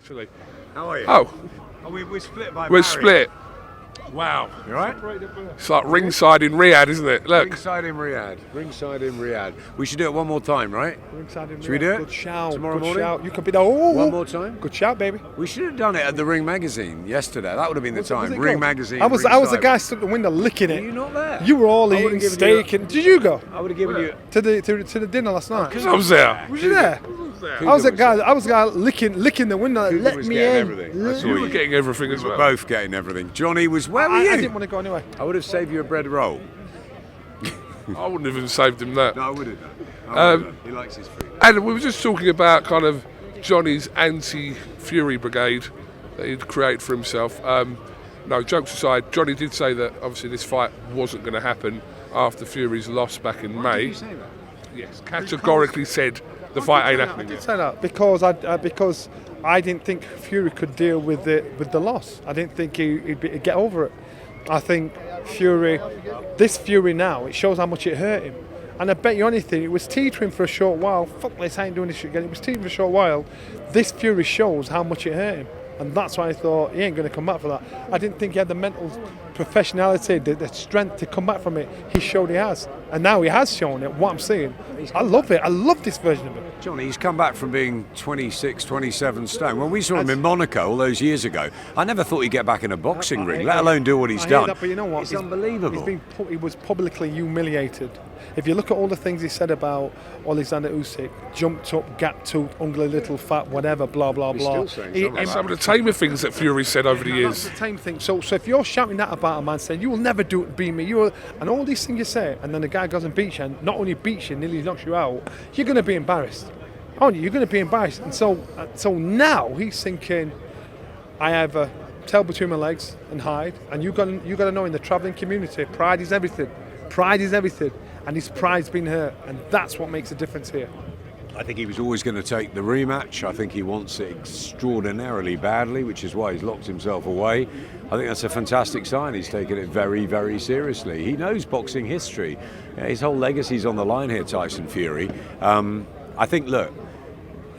actually. How are you? Oh, We're split by we're Barry. split. Wow. You all right? It's like ringside in Riyadh, isn't it? Look. Ringside in Riyadh. Ringside in Riyadh. We should do it one more time, right? Ringside in Should we Riyadh. do it? Good shout. Tomorrow Good morning? shout. You could be there. Oh, One more time? Good shout, baby. We should have done it at the Ring magazine yesterday. That would have been the Was time. it Ring good? magazine. I was the ringside. guy stood at the window licking it. Were you not there? You were all I would've eating given steak. you And did you go I would have given you. to the dinner last night? I was there. Was you there? I was the guy licking the window. Cougar Let was me getting in. everything. I saw You you. were getting everything as We're well. both getting everything. Johnny was. Where were you? I didn't want to go anyway. I would have saved you a bread roll. I wouldn't have even saved him that. No, I would have done. He likes his food. And we were just talking about kind of Johnny's anti-Fury brigade that he'd created for himself. No, jokes aside, Johnny did say that obviously this fight wasn't going to happen after Fury's loss back in May. Did you say that? Yes, categorically said the fight ain't happening I did yet. say that because I didn't think Fury could deal with the loss. I didn't think he'd get over it. I think this Fury now, it shows how much it hurt him. And I bet you anything, it was teetering for a short while. Fuck this, I ain't doing this shit again. It was teetering for a short while. This Fury shows how much it hurt him. And that's why I thought he ain't going to come back for that. I didn't think he had the mental professionality, the strength to come back from it. He showed he has. And now he has shown it, what I'm seeing. I love it. I love this version of it. Johnny, he's come back from being 26, 27 stone. When we saw him in Monaco all those years ago, I never thought he'd get back in a boxing ring, let alone do what he's I hear done. that, but you know what? It's unbelievable. He was publicly humiliated. If you look at all the things he said about Alexander Usyk, jumped up, gap tooth, ugly little fat, whatever, blah blah He's blah. still saying something Some of the tamer things that Fury said over the That's years. the same thing. So if you're shouting that about a man, saying you will never beat me, and all these things you say, and then the guy goes and beats you, and not only beats you, nearly knocks you out, you're going to be embarrassed, aren't you? You're going to be embarrassed. And so now he's thinking, I either tail between my legs and hide, and you got to know in the travelling community, pride is everything. Pride is everything, and his pride's been hurt, and that's what makes a difference here. I think he was always going to take the rematch. I think he wants it extraordinarily badly, which is why he's locked himself away. I think that's a fantastic sign. He's taken it very, very seriously. He knows boxing history. His whole legacy's on the line here, Tyson Fury. I think, look,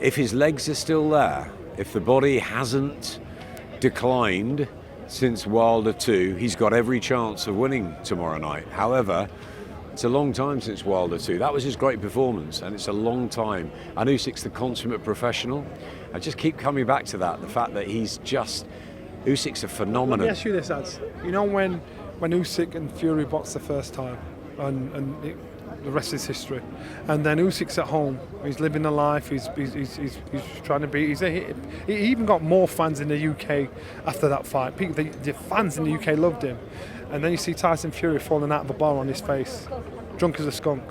if his legs are still there, if the body hasn't declined since Wilder 2, he's got every chance of winning tomorrow night. However, it's a long time since Wilder 2. That was his great performance, and it's a long time. And Usyk's the consummate professional. I just keep coming back to that, the fact that Usyk's a phenomenon. Let me ask you this, Ads. You know when Usyk and Fury boxed the first time, and the rest is history. And then Usyk's at home. He's living the life. He's trying to be. He even got more fans in the UK after that fight. The fans in the UK loved him. And then you see Tyson Fury falling out of a bar on his face, drunk as a skunk.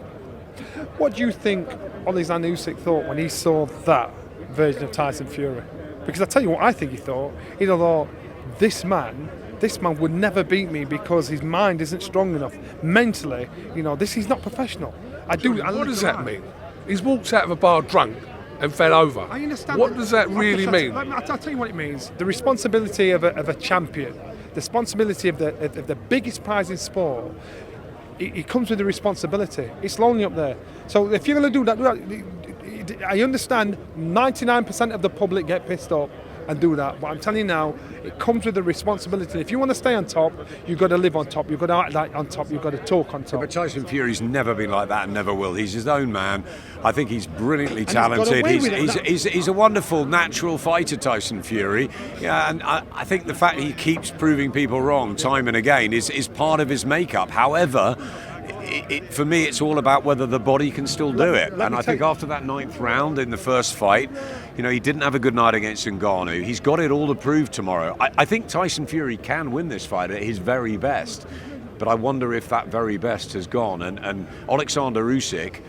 What do you think Alexander Usyk thought when he saw that version of Tyson Fury? Because I tell you what I think he thought. He thought, this man would never beat me because his mind isn't strong enough. Mentally, he's not professional. What does that mean? He's walked out of a bar drunk and fell over. I understand. What does that really mean? I'll tell you what it means. The responsibility of a champion, the responsibility of the biggest prize in sport, it comes with the responsibility. It's lonely up there. So if you're going to do that, I understand 99% of the public get pissed off and do that. But I'm telling you now, it comes with the responsibility. If you want to stay on top, you've got to live on top. You've got to act like on top. You've got to talk on top. But Tyson Fury's never been like that and never will. He's his own man. I think he's brilliantly talented. He's a wonderful natural fighter, Tyson Fury. Yeah, and I think the fact he keeps proving people wrong time and again is part of his makeup. However, for me, it's all about whether the body can still do it. And I think after that 9th round in the first fight, he didn't have a good night against Ngannou. He's got it all to prove tomorrow. I think Tyson Fury can win this fight at his very best. But I wonder if that very best has gone. And Alexander Usyk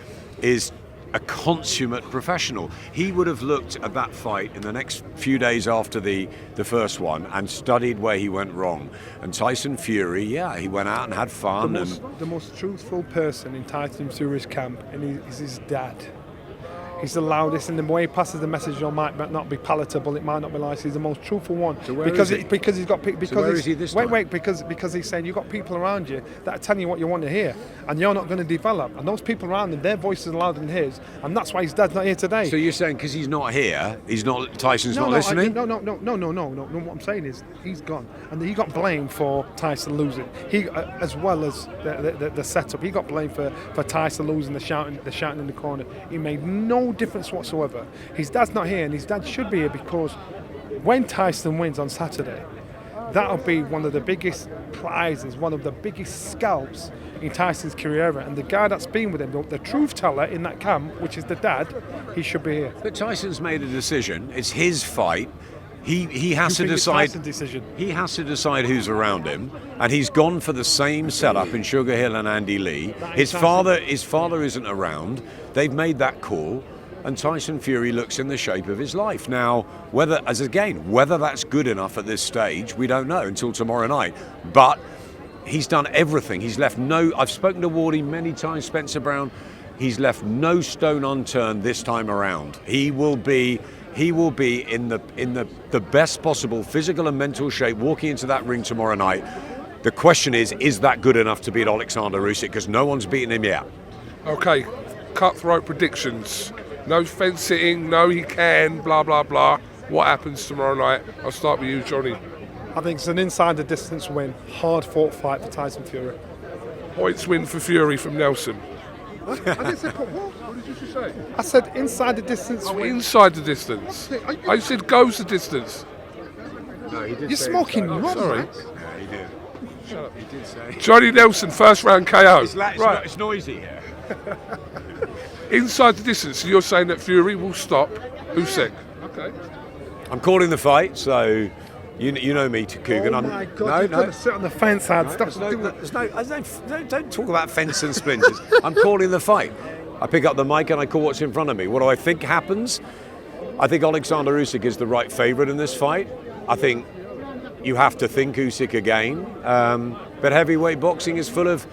is a consummate professional. He would have looked at that fight in the next few days after the first one and studied where he went wrong. And Tyson Fury, he went out and had fun. The most truthful person in Tyson Fury's camp is his dad. He's the loudest, and the way he passes the message might not be palatable. It might not be nice. He's the most truthful one. So where because is he? Because he's got because so where is he this time? because he's saying you've got people around you that are telling you what you want to hear, and you're not going to develop. And those people around him, their voice is louder than his, and that's why his dad's not here today. So you're saying because he's not here, Tyson's not listening? No. What I'm saying is he's gone, and he got blamed for Tyson losing. He, as well as the setup, he got blamed for Tyson losing, the shouting in the corner. He made no difference whatsoever. His dad's not here, and his dad should be here because when Tyson wins on Saturday, that'll be one of the biggest prizes, one of the biggest scalps in Tyson's career ever. And the guy that's been with him, the truth teller in that camp, which is the dad, he should be here. But Tyson's made a decision. It's his fight. He has to decide. He has to decide who's around him, and he's gone for the same setup in Sugar Hill and Andy Lee. His father isn't around. They've made that call, and Tyson Fury looks in the shape of his life now. Whether that's good enough at this stage, we don't know until tomorrow night. But he's done everything. He's left no. I've spoken to Wardy many times, Spencer Brown. He's left no stone unturned this time around. He will be in the best possible physical and mental shape walking into that ring tomorrow night. The question is that good enough to beat Alexander Usyk? Because no one's beaten him yet. Okay, cutthroat predictions. No fence sitting, no he can, blah, blah, blah. What happens tomorrow night? I'll start with you, Johnny. I think it's an inside the distance win, hard fought fight for Tyson Fury. Points win for Fury from Nelson. I didn't say what? What did you just say? I said inside the distance win. Inside the distance. I said goes the distance. No, he did. You're smoking rum, Sorry. man. Yeah, he did. Shut up. He did say. Johnny Nelson, first round KO. It's noisy here. Inside the distance, so you're saying that Fury will stop Usyk. Okay. I'm calling the fight, so you know me, Coogan. Oh my God! You've got to sit on the fence side. Stop doing that. Don't talk about fence and splinters. I'm calling the fight. I pick up the mic and I call what's in front of me. What do I think happens? I think Alexander Usyk is the right favourite in this fight. I think you have to think Usyk again. But heavyweight boxing is full of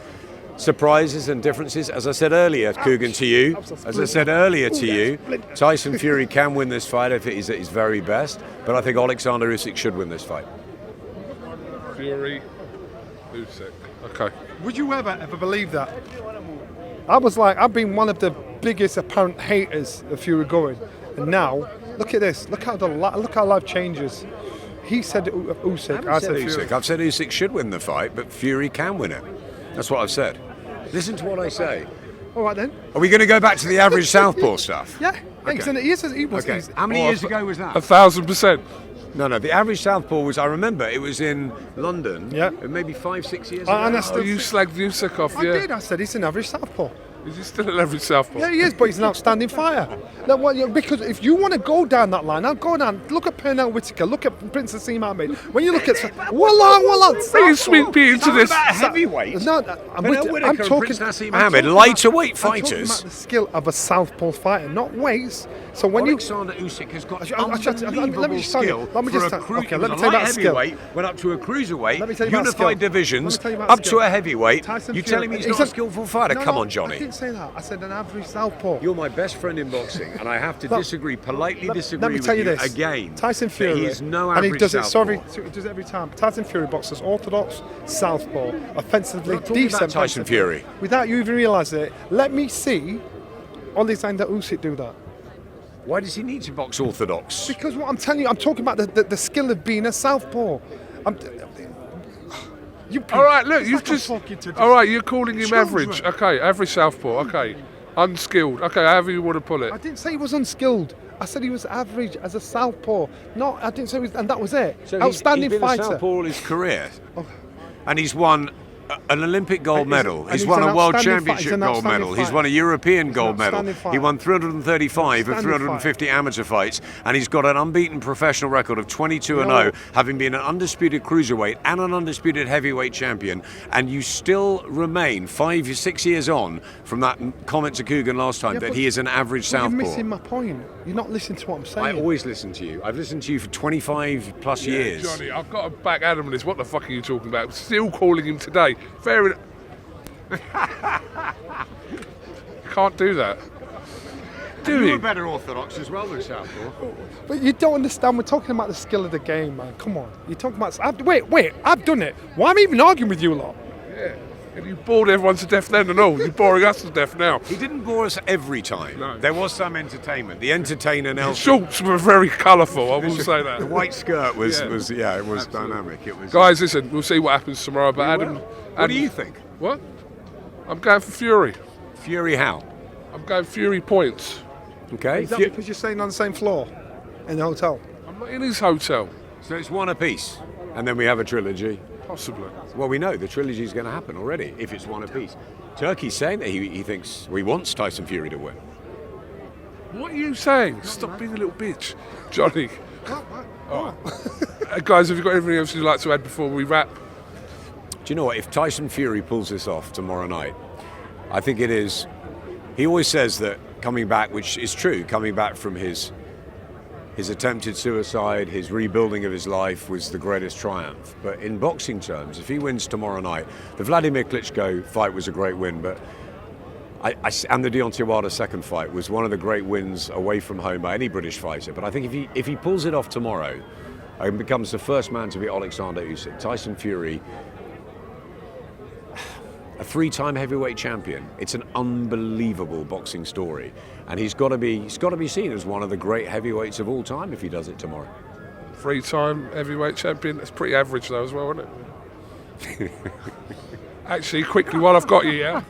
surprises and differences. As I said earlier, Coogan, to you, Tyson Fury can win this fight if it is at his very best. But I think Alexander Usyk should win this fight. Fury, Usyk. Okay. Would you ever believe that? I've been one of the biggest apparent haters of Fury going, and now look at this. Look how life changes. He said Usyk. I said Fury. I've said Usyk should win the fight, but Fury can win it. That's what I've said. Listen to what I say. All right then. Are we going to go back to the average southph stuff? Yeah. Okay. He was. Okay. How many years ago was that? 1,000%. No. The average southpaw was. I remember it was in London. Yeah. Maybe 5-6 years ago. Oh, you slagged Usyk off. I did. I said he's an average southpaw. Is he still an average southpaw? Yeah, he is, but he's an outstanding fighter. Because if you want to go down that line, I'll go down. Look at Pernell Whitaker. Look at Prince Asim Ahmed. When you look at, well on. Swing me into this. Heavyweight. No, I'm talking. Prince Asim Ahmed, lighter-weight I'm talking fighters. about the skill of a southpaw fighter, not weights. So when Alexander Usyk has got unbelievable let me just tell you. skill Let me just for a tell you. light heavyweight, went up to a cruiserweight, Let me tell you about unified skill. divisions, Let me tell you about up skill. to a heavyweight. Tyson You're Fury- telling me he's He's not a- a skillful fighter? No, Come no, on, Johnny. I didn't say that. I said an average southpaw. You're my best friend in boxing, and I have to Look, politely disagree Let me tell you with this. again. Tyson Fury, that he is no and average he does it. southpaw. He does it every time. Tyson Fury boxes orthodox, southpaw, offensively, We're not talking decent. about Tyson Fury. Without you even realising it, let me see Alexander Usyk do that. Why does he need to box orthodox? Because what I'm telling you, I'm talking about the skill of being a southpaw. All right, look, it's you've like I'm just. talking to All right, you're calling him children. average. Okay, average southpaw. Okay, unskilled. Okay, however you want to pull it. I didn't say he was unskilled. I said he was average as a southpaw. No, I didn't say he was, and that was it. So Outstanding he's been fighter. a southpaw all his career, Oh. and he's won an Olympic gold And medal. he's He's an won a world outstanding championship he's an gold outstanding medal. He's fighter. won a European He's an gold medal. outstanding fighter. He won 335 of Outstanding 350 amateur fights, and he's got an unbeaten professional record of 22-0, having been an undisputed cruiserweight and an undisputed heavyweight champion. And you still remain 5-6 years on from that comment to Coogan last time Yeah, that but- he is an average You're southpaw. missing my point. You're not listening to what I'm saying. I always listen to you. I've listened to you for 25 plus years. Johnny, I've got to back Adam on this. What the fuck are you talking about? Still calling him today. Fair enough. Can't do that. doing? You were better orthodox as well than Southpaw. But you don't understand. We're talking about the skill of the game, man. Come on. You're talking about. Wait. I've done it. Why am I even arguing with you lot? Yeah. And you bored everyone to death then and all. You're boring us to death now. He didn't bore us every time. No. There was some entertainment. The entertainer The Nelson. shorts were very colourful, I will say that. The white skirt was Yeah. it was dynamic. It was. Guys, listen, we'll see what happens tomorrow. But Adam, What do you think? What? I'm going for Fury. Fury how? I'm going Fury points. Okay. Is that because you're staying on the same floor in the hotel? I'm not in his hotel. So it's one apiece, and then we have a trilogy. Possibly. Well, we know the trilogy is going to happen already if it's one apiece. Turkey's saying that he thinks he wants Tyson Fury to win. What are you saying? Stop being a little bitch. Johnny. Guys, have you got anything else you'd like to add before we wrap? Do you know what? If Tyson Fury pulls this off tomorrow night, I think it is. He always says that coming back, which is true, coming back from his attempted suicide, his rebuilding of his life was the greatest triumph. But in boxing terms, if he wins tomorrow night, the Vladimir Klitschko fight was a great win, but and the Deontay Wilder second fight was one of the great wins away from home by any British fighter. But I think if he pulls it off tomorrow and becomes the first man to beat Alexander Usyk, Tyson Fury, a three-time heavyweight champion. It's an unbelievable boxing story, and he's got to be seen as one of the great heavyweights of all time if he does it tomorrow. Three-time heavyweight champion. That's pretty average though as well, isn't it? Actually, quickly while I've got you, yeah.